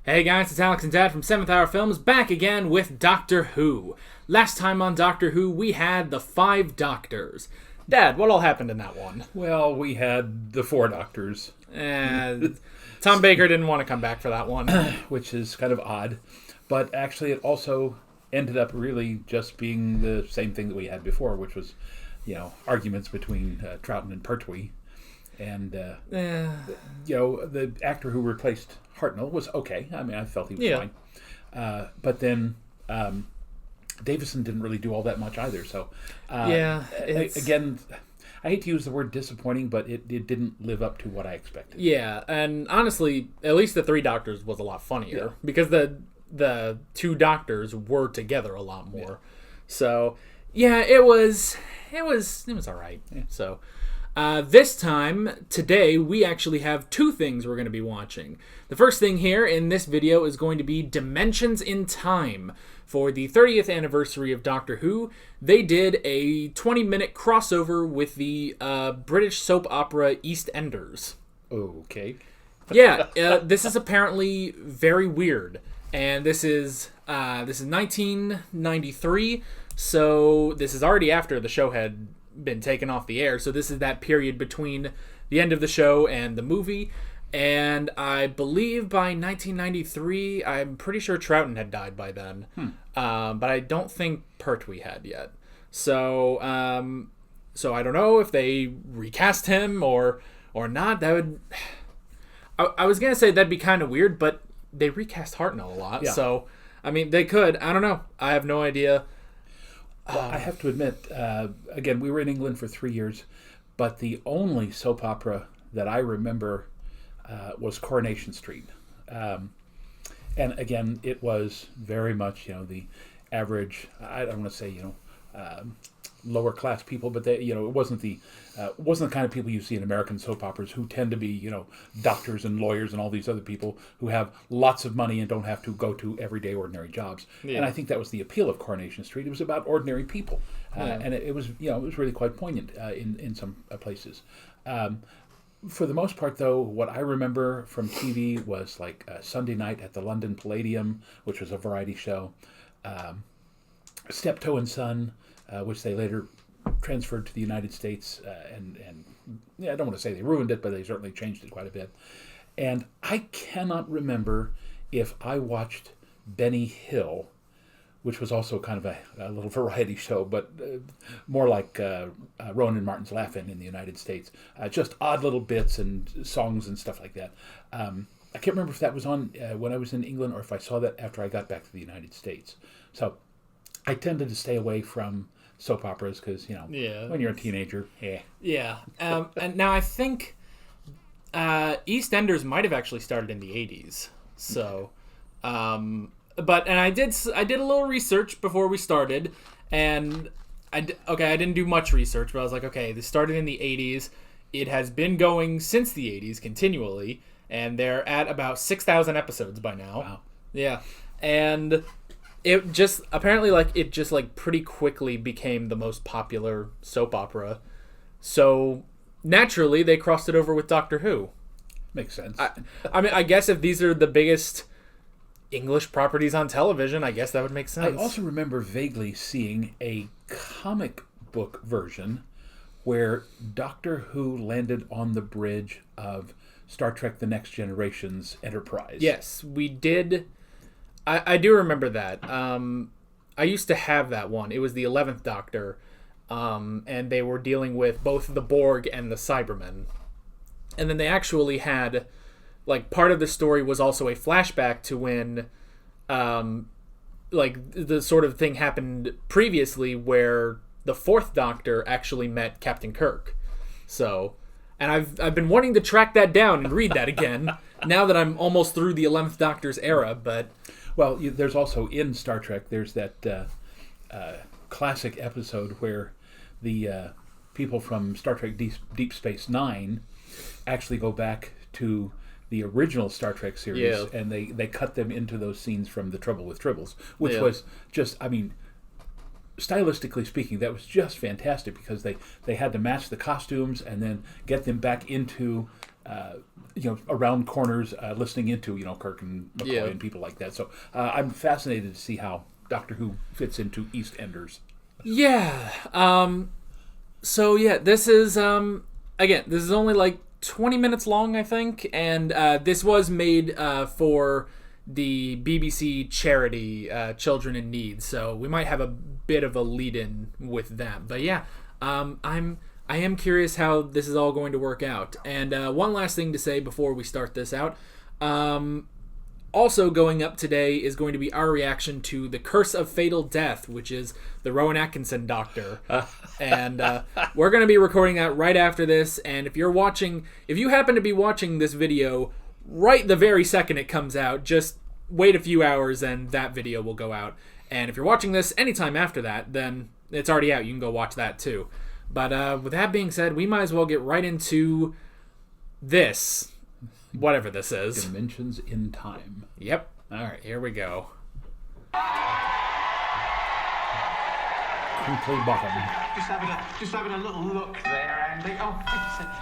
Hey guys, it's Alex and Dad from 7th Hour Films back again with Doctor Who. Last time on Doctor Who, we had the 5 Doctors. Dad, what all happened in that one? Well, we had the 4 Doctors. Tom Baker didn't want to come back for that one. Which is kind of odd. But actually it also ended up really just being the same thing that we had before, which was, arguments between Troughton and Pertwee. And, the actor who replaced Hartnell was okay. I mean, I felt he was fine. But then Davison didn't really do all that much either. So, again, I hate to use the word disappointing, but it didn't live up to what I expected. Yeah, and honestly, at least the 3 Doctors was a lot funnier because the 2 Doctors were together a lot more. Yeah. So, yeah, it was all right. Yeah. So. This time, today, we actually have 2 things we're going to be watching. The first thing here in this video is going to be Dimensions in Time. For the 30th anniversary of Doctor Who, they did a 20-minute crossover with the British soap opera EastEnders. Okay. Yeah, this is apparently very weird. And this is 1993, so this is already after the show had been taken off the air, so this is that period between the end of the show and the movie. And I believe by 1993, I'm pretty sure Troughton had died by then, but I don't think Pertwee had yet. So I don't know if they recast him or not. That would I was gonna say that'd be kind of weird, but they recast Hartnell a lot, so I mean they could. I don't know. I have no idea. Well, I have to admit, again, we were in England for 3 years, but the only soap opera that I remember was Coronation Street. And again, it was very much, the average, I don't want to say, lower class people, but they, it wasn't the kind of people you see in American soap operas who tend to be, doctors and lawyers and all these other people who have lots of money and don't have to go to everyday ordinary jobs. Yeah. And I think that was the appeal of Coronation Street. It was about ordinary people, and it was, it was really quite poignant in some places. For the most part, though, what I remember from TV was like Sunday night at the London Palladium, which was a variety show, Steptoe and Son, which they later transferred to the United States, and I don't want to say they ruined it, but they certainly changed it quite a bit. And I cannot remember if I watched Benny Hill, which was also kind of a little variety show, but more like Rowan and Martin's Laugh-In in the United States. Just odd little bits and songs and stuff like that. I can't remember if that was on when I was in England or if I saw that after I got back to the United States. So I tended to stay away from soap operas because, when you're a teenager, Yeah. And now I think EastEnders might have actually started in the 80s. So, and I did a little research before we started, and I didn't do much research, but I was like, okay, this started in the 80s. It has been going since the 80s continually, and they're at about 6,000 episodes by now. Wow. Yeah. And it just apparently pretty quickly became the most popular soap opera. So naturally they crossed it over with Doctor Who. Makes sense. I mean, I guess if these are the biggest English properties on television, I guess that would make sense. I also remember vaguely seeing a comic book version where Doctor Who landed on the bridge of Star Trek The Next Generation's Enterprise. Yes, we did. I do remember that. I used to have that one. It was the 11th Doctor, and they were dealing with both the Borg and the Cybermen. And then they actually had, part of the story was also a flashback to when, the sort of thing happened previously where the 4th Doctor actually met Captain Kirk. So, and I've been wanting to track that down and read that again, now that I'm almost through the 11th Doctor's era, but... Well, there's also in Star Trek, there's that classic episode where the people from Star Trek Deep Space Nine actually go back to the original Star Trek series, and they cut them into those scenes from The Trouble with Tribbles, which was just, I mean, stylistically speaking, that was just fantastic because they had to match the costumes and then get them back into around corners, listening into, Kirk and McCoy and people like that. So I'm fascinated to see how Doctor Who fits into EastEnders. Yeah. This is, again, this is only like 20 minutes long, I think, and this was made for the BBC charity Children in Need, so we might have a bit of a lead-in with that. But yeah, I am curious how this is all going to work out. And one last thing to say before we start this out. Also going up today is going to be our reaction to The Curse of Fatal Death, which is the Rowan Atkinson Doctor. And we're going to be recording that right after this. And if you happen to be watching this video right the very second it comes out, just wait a few hours and that video will go out. And if you're watching this anytime after that, then it's already out. You can go watch that too. But with that being said, we might as well get right into this. Whatever this is. Dimensions in Time. Yep. All right, here we go. Crinkly bottom. Just having a little look there, Andy. Oh,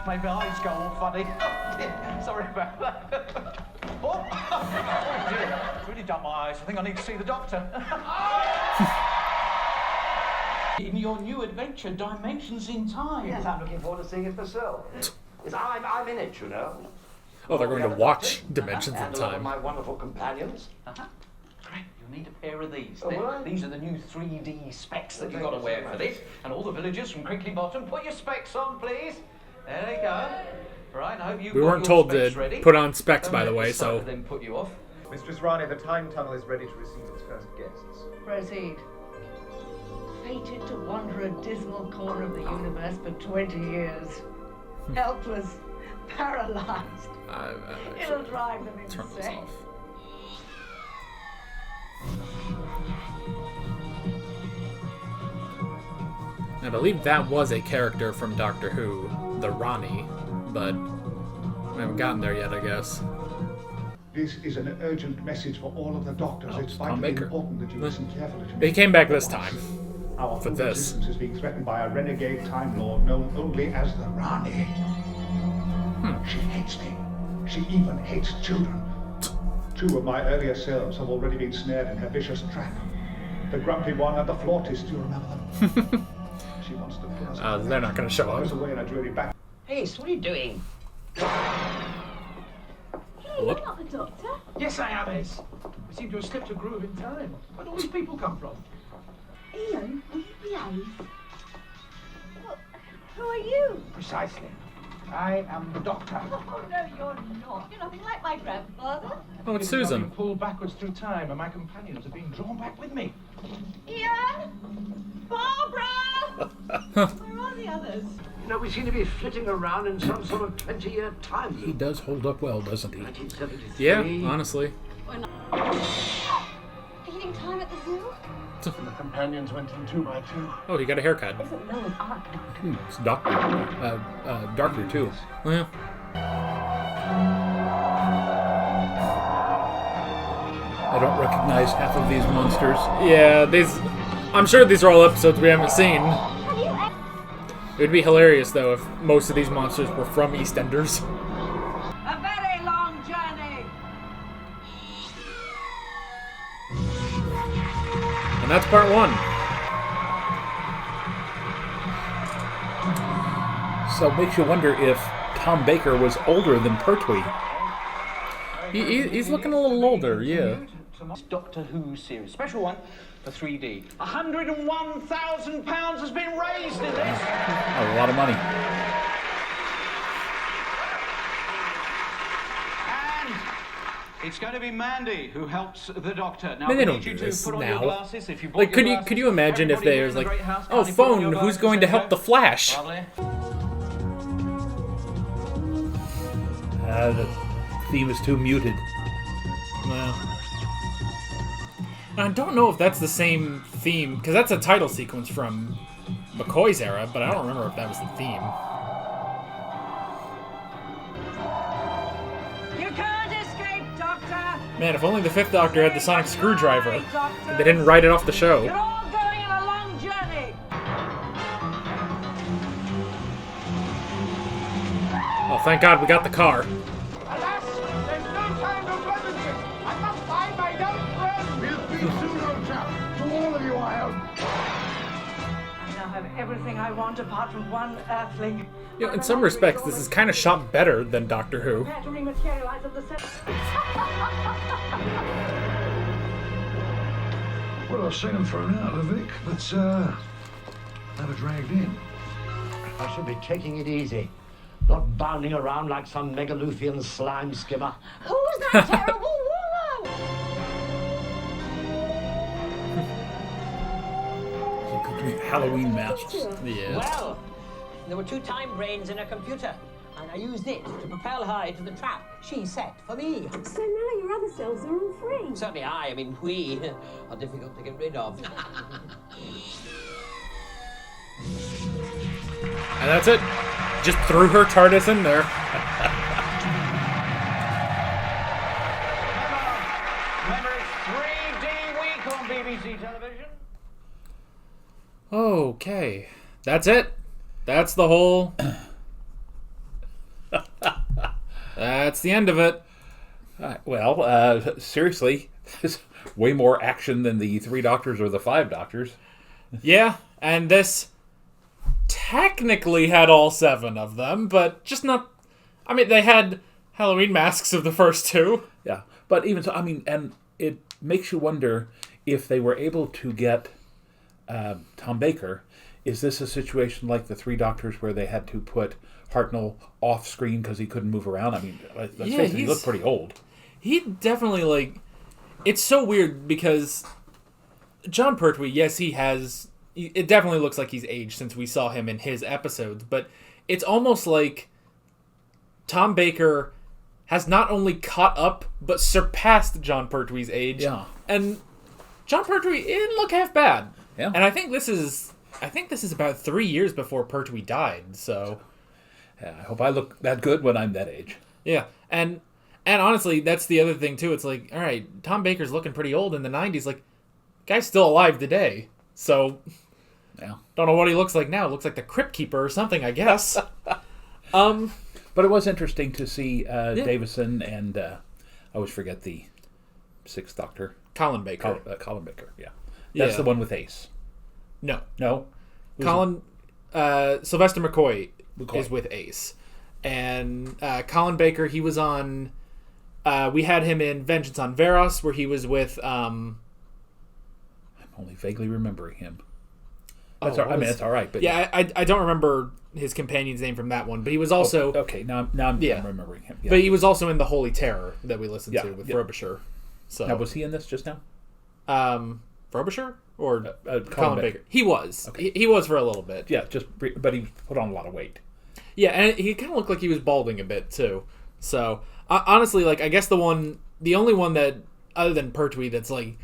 my eyes go all funny. Sorry about that. Oh dear. It's really done my eyes. I think I need to see the doctor. In your new adventure, Dimensions in Time. Yes, I'm looking forward to seeing it myself. I'm in it, you know. Oh, they're going to watch Dimensions in And a lot of Time. my wonderful companions. Great, you'll need a pair of these. Oh, will I? These are the new 3D specs that you've got to wear for this. And all the villagers from Crinkly Bottom, put your specs on, please. There they go. Right, I hope you We got weren't your told specs to ready. put on specs, Don't by the let way, the sight so... of them put you off. Mistress Rani, the time tunnel is ready to receive its first guests. Proceed. Fated to wander a dismal corner of the universe for 20 years. Helpless, paralyzed. It'll drive them Turn this insane. off. I believe that was a character from Doctor Who, the Rani, but we haven't gotten there yet, I guess. This is an urgent message for all of the doctors. Oh, it's Tom vitally Baker. important that you listen carefully to me. He came back this time. Our for full this. existence is being threatened by a renegade Time Lord known only as the Rani. She hates me. She even hates children. Two of my earlier selves have already been snared in her vicious trap. The grumpy one and the flautist, do you remember them? She wants to put us They're not going to show I was up. away and I drew back. Ace, what are you doing? You're not the doctor. Yes, I am, Ace. We seem to have slipped a groove in time. Where'd all these people come from? Ian, will you behave? Well, who are you? Precisely. I am the Doctor. Oh, no, you're not. You're nothing like my grandfather. Oh, it's I've been Susan. pulled backwards through time, and my companions are being drawn back with me. Ian! Barbara! Where are the others? You know, we seem to be flitting around in some sort of 20-year time He loop. does hold up well, doesn't he? 1973. Yeah, honestly. Feeding time at the zoo? The companions went in 2 by 2. Oh, he got a haircut. Isn't Noah's Ark, Doctor? It's Doctor. Doctor, too. Yeah. I don't recognize half of these monsters. Yeah, I'm sure these are all episodes we haven't seen. Have you It would be hilarious, though, if most of these monsters were from EastEnders. A very long journey. And that's part 1. So it makes you wonder if Tom Baker was older than Pertwee. He's looking a little older, yeah. Doctor Who series, special one for 3D. £101,000 has been raised in this. Oh, a lot of money. And it's going to be Mandy who helps the Doctor. Now, I mean, they I don't need you do to this put on now. your glasses. If you bought Like, your could you glasses, imagine if everybody there here was in the like, great house, oh, kindly put on phone, your who's glasses, going to there you help go. the Flash? Lovely. The theme is too muted. Well, I don't know if that's the same theme, because that's a title sequence from McCoy's era, but I don't remember if that was the theme. You can't escape, Doctor. Man, if only the 5th Doctor had the sonic screwdriver. Goodbye, Doctor. They didn't write it off the You're show. all going on a long journey. Oh, thank God we got the car. Alas, there's no time for pleasantries. I must find my young friend. We'll see you soon, old chap. To all of you, I hope. I now have everything I want apart from one earthling. You know, in some respects, this is kind of shot better than Doctor Who. Prepare to rematerialize at the center. Well, I've seen them thrown out of Vic, but never dragged in. I should be taking it easy. Not bounding around like some Megaluthian slime skimmer. Who's that terrible woman? Halloween masks. Yeah. Well, there were 2 time brains in a computer, and I used it to propel her into the trap she set for me. So now your other selves are all free. Certainly I mean we, are difficult to get rid of. And that's it. Just threw her TARDIS in there. Remember, it's 3D week on BBC television. Okay. That's it. That's the whole... That's the end of it. Seriously, there's way more action than the 3 Doctors or the 5 Doctors. Yeah, and this technically had all 7 of them, but just not... I mean, they had Halloween masks of the first 2. Yeah, but even so, I mean, and it makes you wonder if they were able to get Tom Baker. Is this a situation like the 3 Doctors where they had to put Hartnell off screen because he couldn't move around? I mean, let's face it, he looked pretty old. He definitely, like... It's so weird because John Pertwee, yes, he has... It definitely looks like he's aged since we saw him in his episodes, but it's almost like Tom Baker has not only caught up, but surpassed John Pertwee's age. Yeah. And John Pertwee didn't look half bad. Yeah. And I think this is about 3 years before Pertwee died, so... Yeah, I hope I look that good when I'm that age. Yeah, and honestly, that's the other thing, too. It's like, all right, Tom Baker's looking pretty old in the 90s. Like, guy's still alive today, so... Yeah. Don't know what he looks like now. Looks like the Crypt Keeper or something, I guess. But it was interesting to see Davison and I always forget the 6th Doctor. Colin Baker. Colin Baker, yeah. That's the one with Ace. No. No? Sylvester McCoy is with Ace. And Colin Baker, he was on... we had him in Vengeance on Varos, where he was with... I'm only vaguely remembering him. That's that's all right. But yeah, I don't remember his companion's name from that one, but he was also... Okay, now I'm remembering him. Yeah. But he was also in The Holy Terror that we listened to with Frobisher. So now, was he in this just now? Frobisher? Or Colin Baker? He was. Okay. He was for a little bit. Yeah, but he put on a lot of weight. Yeah, and he kind of looked like he was balding a bit, too. So, honestly, like, I guess the only one that, other than Pertwee, that's, like,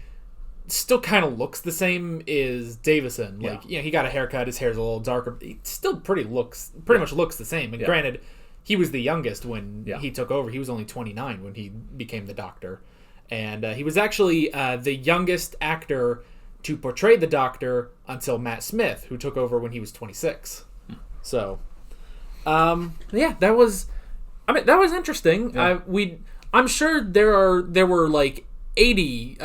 still kind of looks the same is Davison. Like, he got a haircut, his hair's a little darker. He still pretty much looks the same. And granted, he was the youngest when he took over. He was only 29 when he became the Doctor. And he was actually the youngest actor to portray the Doctor until Matt Smith, who took over when he was 26. So, that was interesting. Yeah. I'm sure there were like 80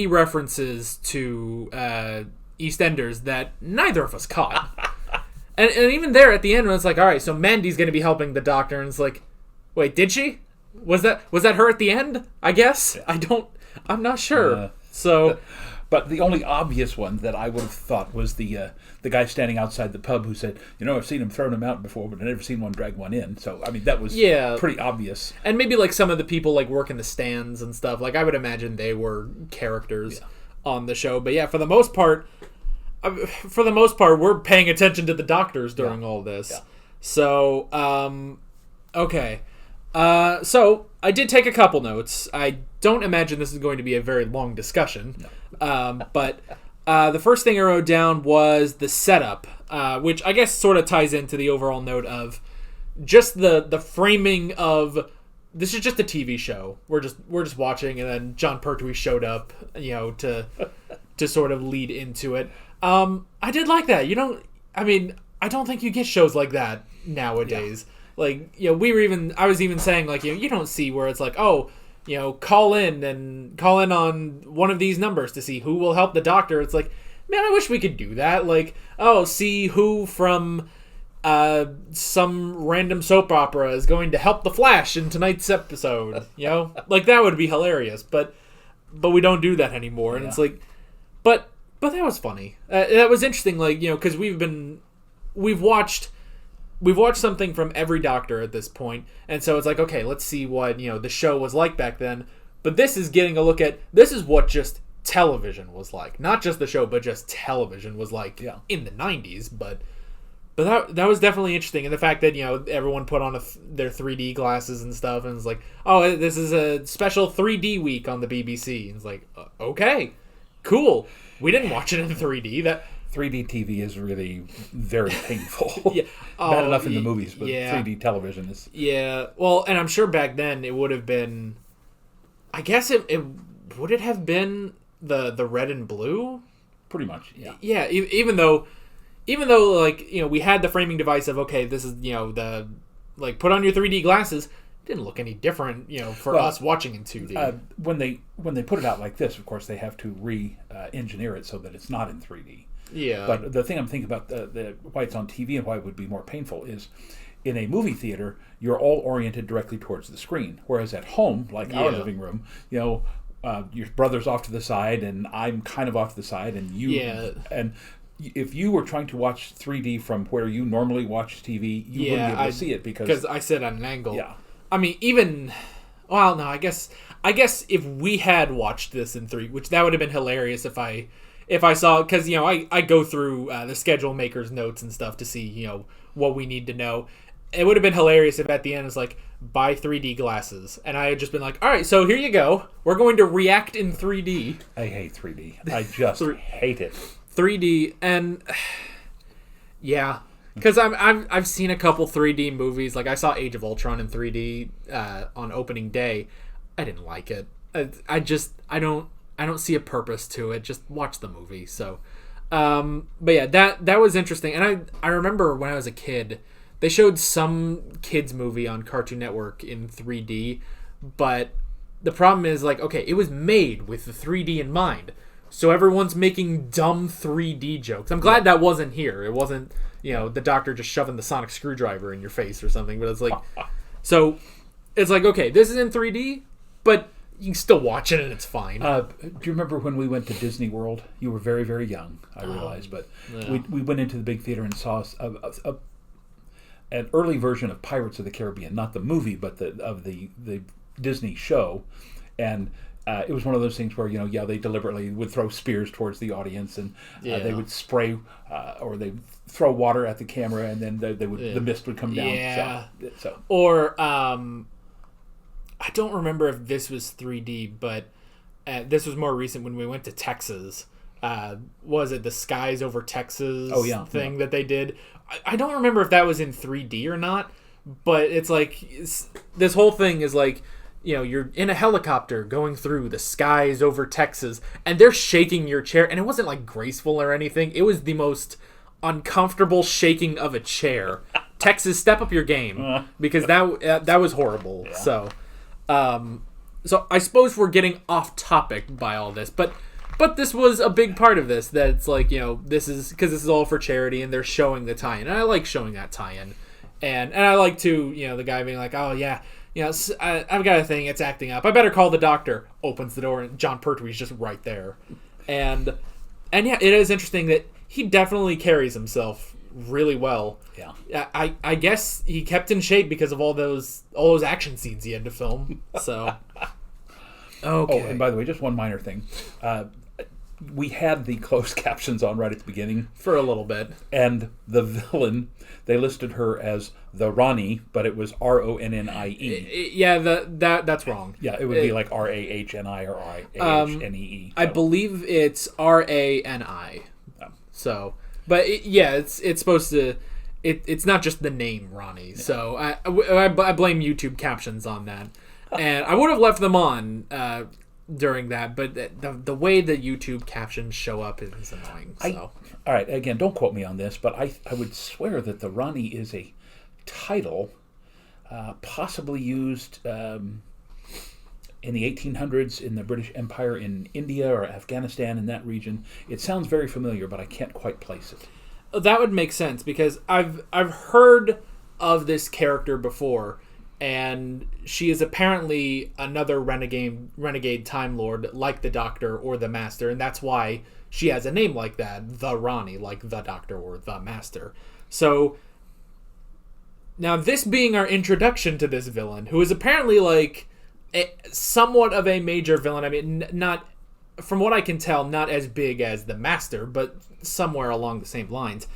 references to EastEnders that neither of us caught. and even there at the end when it's like, all right, so Mandy's going to be helping the Doctor, and it's like, wait, did she? Was that her at the end? I guess. Yeah. I'm not sure. But the only obvious one that I would have thought was the guy standing outside the pub who said, I've seen him throw them out before, but I've never seen one drag one in. So, I mean, that was pretty obvious. And maybe, like, some of the people, like, work in the stands and stuff. Like, I would imagine they were characters on the show. But, yeah, for the most part, we're paying attention to the Doctors during all this. Yeah. So, okay. So, I did take a couple notes. I don't imagine this is going to be a very long discussion. No. But the first thing I wrote down was the setup, which I guess sort of ties into the overall note of just the framing of this is just a TV show. We're just watching, and then John Pertwee showed up, to sort of lead into it. I did like that. I don't think you get shows like that nowadays. like, you know, I was even saying, like, you know, you don't see where it's like, oh, you know, call in on one of these numbers to see who will help the doctor. It's like, man, I wish we could do that. Like, oh, see who from some random soap opera is going to help the Flash in tonight's episode. You know, like, that would be hilarious. But we don't do that anymore. And it's like, but that was funny. That was interesting. Like, you know, because we've watched something from every Doctor at this point, and so it's like, okay, let's see what, you know, the show was like back then. But this is getting a look at, this is what just television was like, not just the show, but just television was like in the 90s. But that was definitely interesting, and the fact that, you know, everyone put on their 3D glasses and stuff, and it's like, oh, this is a special 3D week on the BBC, and it's like, okay, cool. We didn't watch it in 3D. That 3D TV is really very painful. Bad enough in the movies, but 3D television is... Yeah, well, and I'm sure back then it would have been... I guess would it have been the red and blue? Pretty much, yeah. Yeah, even though, like, you know, we had the framing device of, okay, this is, you know, the... Like, put on your 3D glasses... Didn't look any different, you know, for us watching in 2D. When they put it out like this, of course, they have to re-engineer it so that it's not in 3D. Yeah. But the thing I'm thinking about, the why it's on TV and why it would be more painful is, in a movie theater, you're all oriented directly towards the screen, whereas at home, like our living room, you know, your brother's off to the side and I'm kind of off to the side, and and if you were trying to watch 3D from where you normally watch TV, you wouldn't be able to see it because I sit at an angle. Yeah. I mean, well, no, I guess if we had watched this in 3D, which that would have been hilarious if I saw, because, you know, I go through the schedule maker's notes and stuff to see, you know, what we need to know. It would have been hilarious if at the end it's like, buy 3D glasses, and I had just been like, all right, so here you go, we're going to react in 3D. I hate 3D. I just hate it. 3D, and yeah. Because I've seen a couple 3D movies. Like, I saw Age of Ultron in 3D on opening day. I didn't like it. I don't see a purpose to it. Just watch the movie. So, but yeah, that was interesting. And I remember when I was a kid, they showed some kids movie on Cartoon Network in 3D. But the problem is, like, okay, it was made with the 3D in mind. So everyone's making dumb 3D jokes. I'm glad that wasn't here. It wasn't, you know, the Doctor just shoving the sonic screwdriver in your face or something. But it's like, so it's like, okay, this is in 3D, but you can still watch it and it's fine. Do you remember when we went to Disney World? You were very, very young, I realize, but we went into the big theater and saw an early version of Pirates of the Caribbean, not the movie, but the Disney show, and it was one of those things where, you know, they deliberately would throw spears towards the audience, and they would spray or they throw water at the camera, and then the mist would come down. Yeah. So. Or I don't remember if this was 3D, but this was more recent when we went to Texas. Was it the Skies Over Texas thing that they did? I don't remember if that was in 3D or not, but it's like this whole thing is like, you know, you're in a helicopter going through the skies over Texas, and they're shaking your chair, and it wasn't like graceful or anything. It was the most uncomfortable shaking of a chair. Texas, step up your game, because that was horrible. Yeah. So I suppose we're getting off topic by all this, but this was a big part of this. That it's like, you know, this is because this is all for charity, and they're showing the tie-in, and I like showing that tie-in, and I like to, you know, the guy being like, oh yeah. You know, I've got a thing, it's acting up. I better call the doctor. Opens the door, and John Pertwee's just right there. And yeah, it is interesting that he definitely carries himself really well. Yeah. I guess he kept in shape because of all those action scenes he had to film. So. Okay. Oh, and by the way, just one minor thing. We had the closed captions on right at the beginning. For a little bit. And the villain, they listed her as the Rani, but it was Ronnie. Yeah, that's wrong. Yeah, it would be like Rahni or Rahnee. I believe it's Rani. So, but it's supposed to. It's not just the name Ronnie. Yeah. So I blame YouTube captions on that, and I would have left them on during that, but the way the YouTube captions show up is annoying. So. All right, again, don't quote me on this, but I would swear that the Rani is a title possibly used in the 1800s in the British Empire in India or Afghanistan, in that region. It sounds very familiar, but I can't quite place it. That would make sense because I've heard of this character before, and she is apparently another renegade Time Lord like the Doctor or the Master, and that's why she has a name like that, the Rani, like the Doctor or the Master. So now this being our introduction to this villain, who is apparently like somewhat of a major villain. I mean, not, from what I can tell, not as big as the Master, but somewhere along the same lines.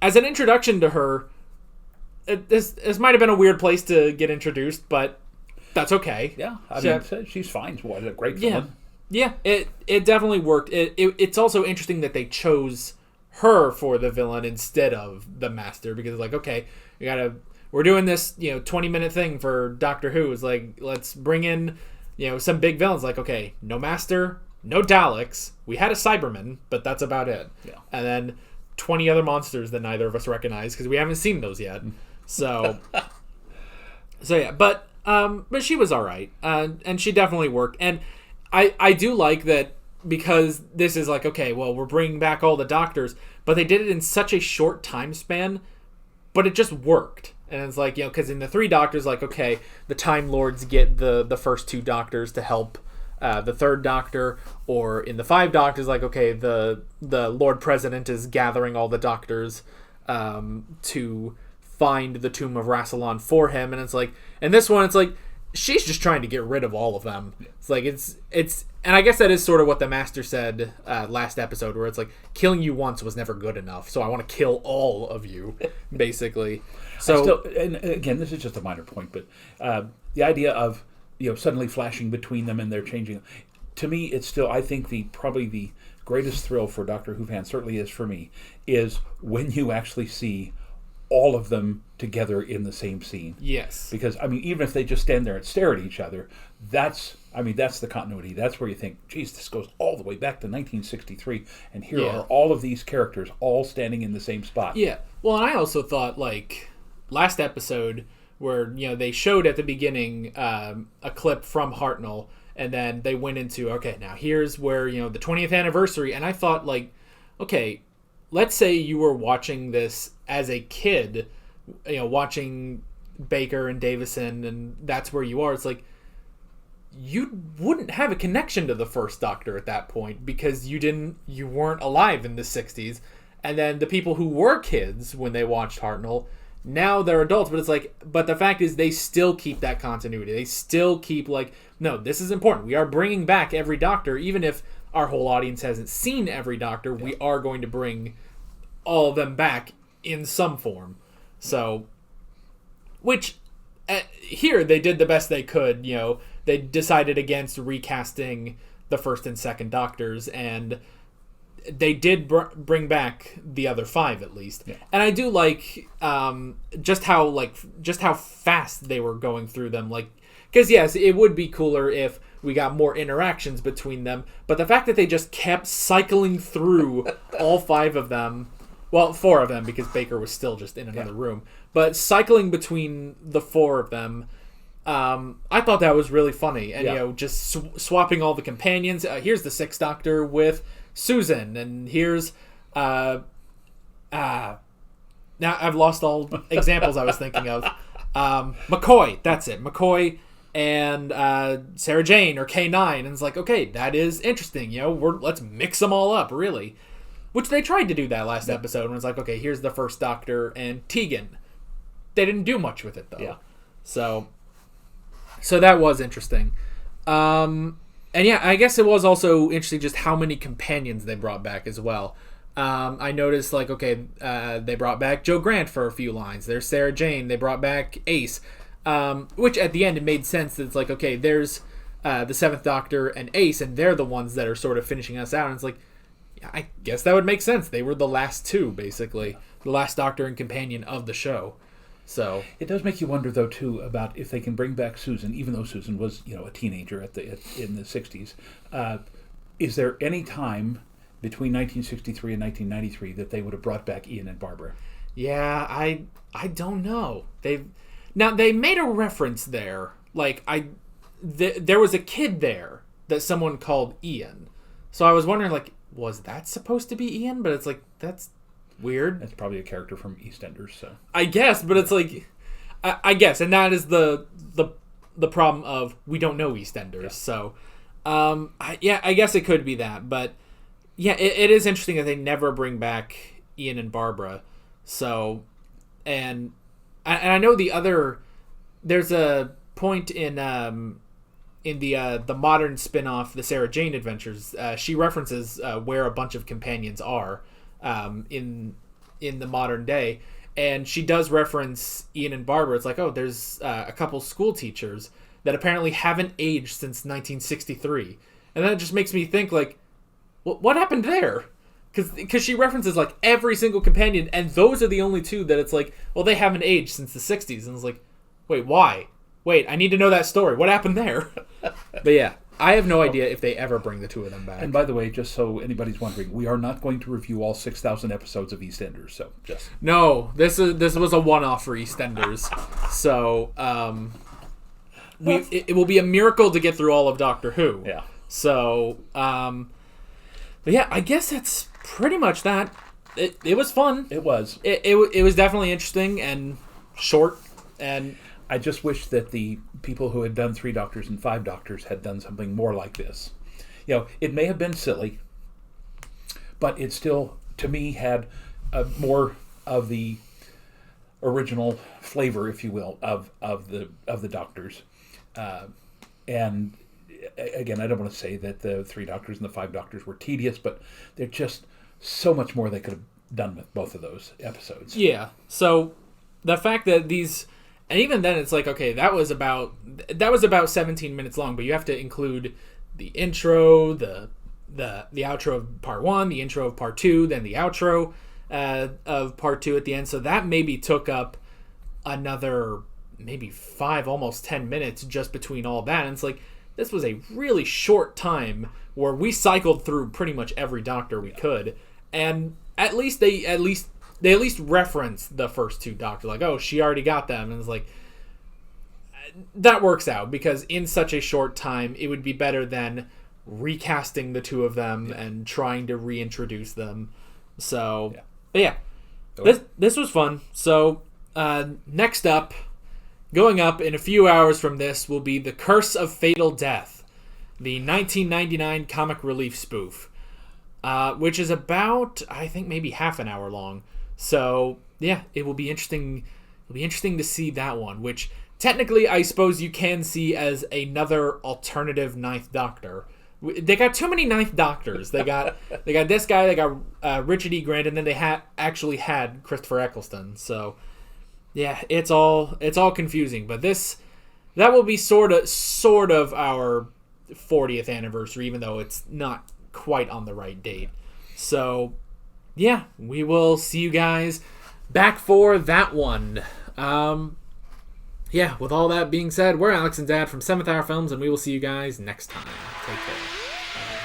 As an introduction to her, this might have been a weird place to get introduced, but that's okay. Yeah, I mean, she's fine. What a great villain. Yeah, it definitely worked. It's also interesting that they chose her for the villain instead of the Master, because like, okay, we're doing this 20-minute thing for Doctor Who. It's like, let's bring in some big villains. Like, okay, no Master, no Daleks. We had a Cyberman, but that's about it. Yeah. And then 20 other monsters that neither of us recognize because we haven't seen those yet. So yeah, but she was all right, and she definitely worked. And I do like that, because this is like, okay, well, we're bringing back all the Doctors, but they did it in such a short time span, but it just worked. And it's like, because in the 3 Doctors, like, okay, the Time Lords get the first 2 Doctors to help the 3rd Doctor, or in the 5 Doctors, like, okay, the Lord President is gathering all the Doctors to find the tomb of Rassilon for him. And it's like, in this one, it's like, she's just trying to get rid of all of them. It's like, it's and I guess that is sort of what the Master said last episode, where it's like, killing you once was never good enough, so I want to kill all of you, basically. So, and again, this is just a minor point, but the idea of suddenly flashing between them and they're changing, to me, it's still, I think probably the greatest thrill for Doctor Who fans, certainly is for me, is when you actually see all of them together in the same scene. Yes. Because, I mean, even if they just stand there and stare at each other, that's the continuity. That's where you think, geez, this goes all the way back to 1963, and here are all of these characters all standing in the same spot. Yeah. Well, and I also thought, like, last episode, where, they showed at the beginning a clip from Hartnell, and then they went into, okay, now here's where, the 20th anniversary, and I thought, like, okay, let's say you were watching this as a kid, watching Baker and Davison, and that's where you are. It's like, you wouldn't have a connection to the first Doctor at that point, because you weren't alive in the 60s. And then the people who were kids when they watched Hartnell, now they're adults, but it's like, but the fact is they still keep that continuity. They still keep, like, no, this is important. We are bringing back every Doctor, even if our whole audience hasn't seen every Doctor. We are going to bring all of them back in some form. So, which here they did the best they could. They decided against recasting the first and second Doctors, and they did bring back the other 5 at least. Yeah. And I do like just how fast they were going through them. Like, because yes, it would be cooler if we got more interactions between them, but the fact that they just kept cycling through all 5 of them. Well, 4 of them, because Baker was still just in another room. But cycling between the 4 of them, I thought that was really funny. And, just swapping all the companions. Here's the 6th Doctor with Susan. And here's... now I've lost all examples I was thinking of. McCoy. That's it. McCoy and Sarah Jane, or K9. And it's like, okay, that is interesting. Let's mix them all up, really. Which they tried to do that last episode, when it's like, okay, here's the first Doctor and Tegan. They didn't do much with it, though. Yeah. So that was interesting. And yeah, I guess it was also interesting just how many companions they brought back as well. I noticed, like, okay, they brought back Joe Grant for a few lines. There's Sarah Jane. They brought back Ace. Which at the end it made sense that it's like, okay, there's the 7th Doctor and Ace, and they're the ones that are sort of finishing us out. And it's like, I guess that would make sense. They were the last 2, basically. The last Doctor and companion of the show. So it does make you wonder, though, too, about if they can bring back Susan, even though Susan was, a teenager in the 60s. Is there any time between 1963 and 1993 that they would have brought back Ian and Barbara? Yeah, I don't know. Now, they made a reference there. Like, there was a kid there that someone called Ian. So I was wondering, like, was that supposed to be Ian? But it's like, that's weird. That's probably a character from EastEnders, so. I guess, but it's like, I guess. And that is the problem of we don't know EastEnders. Yeah. So, I guess it could be that. But, yeah, it is interesting that they never bring back Ian and Barbara. So, and I know there's a point in the modern spin-off, the Sarah Jane Adventures, she references where a bunch of companions are in the modern day, and she does reference Ian and Barbara. It's like, oh, there's a couple school teachers that apparently haven't aged since 1963, and that just makes me think, like, what happened there? Because she references, like, every single companion, and those are the only two that it's like, well, they haven't aged since the 60s, and it's like, wait, why? Wait, I need to know that story. What happened there? But yeah, I have no idea if they ever bring the two of them back. And by the way, just so anybody's wondering, we are not going to review all 6,000 episodes of EastEnders. So just no, this was a one-off for EastEnders. So it will be a miracle to get through all of Doctor Who. Yeah. So but yeah, I guess that's pretty much that. It was fun. It was. It was definitely interesting and short and. I just wish that the people who had done 3 Doctors and 5 Doctors had done something more like this. You know, it may have been silly, but it still, to me, had more of the original flavor, if you will, of the Doctors. And again, I don't want to say that the 3 Doctors and the 5 Doctors were tedious, but there's just so much more they could have done with both of those episodes. Yeah. So the fact that these. And even then, it's like, okay, that was about 17 minutes long, but you have to include the intro, the outro of part 1, the intro of part 2, then the outro of part 2 at the end. So that maybe took up another maybe 5, almost 10 minutes just between all that. And it's like, this was a really short time where we cycled through pretty much every Doctor we could, and at least they reference the first 2 Doctors, like, oh, she already got them, and it's like, that works out, because in such a short time, it would be better than recasting the 2 of them and trying to reintroduce them. So, but yeah, this was fun. So, next up, going up in a few hours from this, will be The Curse of Fatal Death, the 1999 comic relief spoof, which is about, I think, maybe half an hour long. So, yeah, it will be interesting. It'll be interesting to see that one, which technically I suppose you can see as another alternative 9th Doctor. They got too many 9th Doctors. They got this guy, they got Richard E. Grant, and then they actually had Christopher Eccleston. So, yeah, it's all confusing, but that will be sort of our 40th anniversary, even though it's not quite on the right date. So, yeah, we will see you guys back for that one. Yeah, with all that being said, we're Alex and Dad from 7th Hour Films, and we will see you guys next time. Take care.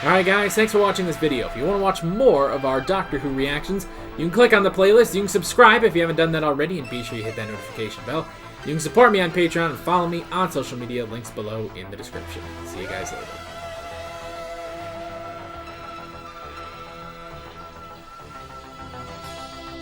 Alright guys, thanks for watching this video. If you want to watch more of our Doctor Who reactions, you can click on the playlist, you can subscribe if you haven't done that already, and be sure you hit that notification bell. You can support me on Patreon and follow me on social media, links below in the description. See you guys later.